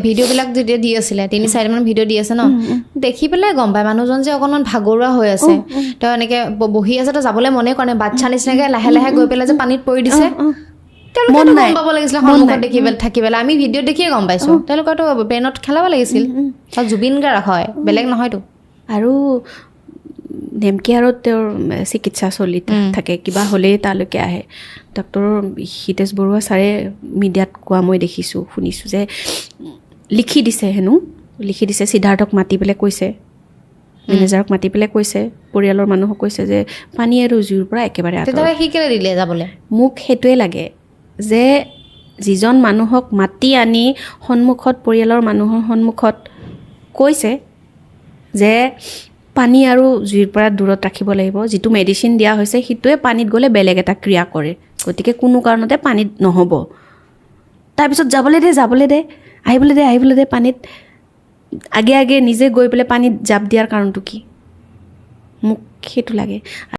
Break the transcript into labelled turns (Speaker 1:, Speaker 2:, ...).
Speaker 1: ভিডিঅ'বিলাক যেতিয়া দি আছিলে 3-4 মান ভিডিঅ' দি আছে ন দেখি পেলাই গম পায় মানুহজন যে অকণমান ভাগৰুৱা হৈ আছে তেওঁ এনেকৈ বহি আছে তো যাবলৈ মনে কৰা নাই বাচ্চা নিচিনাকৈ লাহে লাহে গৈ পেলাই যে পানীত পৰি দিছে তেওঁলোকেতো গম পাব লাগিছিলে সন্মুখত দেখি পেলাই থাকি পেলাই আমি ভিডিঅ'ত দেখিয়ে গম পাইছোঁ তেওঁলোকেতো ব্ৰেইনত খেলাব লাগিছিল আৰু জুবিন গাৰ্গ হয় বেলেগ নহয়তো
Speaker 2: আৰু নেমকেয়াৰত তেওঁৰ চিকিৎসা চলি থাকে কিবা হ'লেই তালৈকে আহে ডক্টৰ হিতেশ বৰুৱা ছাৰে মিডিয়াত কোৱা মই দেখিছোঁ শুনিছোঁ যে লিখি দিছে হেনো লিখি দিছে সিদ্ধাৰ্থক মাতি পেলাই কৈছে মেনেজাৰক মাতি পেলাই কৈছে পৰিয়ালৰ মানুহক কৈছে যে পানী আৰু জুইৰ পৰা একেবাৰে
Speaker 1: তেতিয়া সি কেলে দিলে যাবলৈ
Speaker 2: মোক সেইটোৱে লাগে যে যিজন মানুহক মাতি আনি সন্মুখত পৰিয়ালৰ মানুহৰ সন্মুখত কৈছে যে পানী আৰু জুইৰ পৰা দূৰত ৰাখিব লাগিব যিটো মেডিচিন দিয়া হৈছে সেইটোৱে পানীত গ'লে বেলেগ এটা ক্ৰিয়া কৰে গতিকে কোনো কাৰণতে পানীত নহ'ব তাৰপিছত যাবলৈ দে আহিবলৈ দে পানীত আগে নিজে গৈ পেলাই পানীত জাপ দিয়াৰ কাৰণটো কি মোক সেইটো লাগে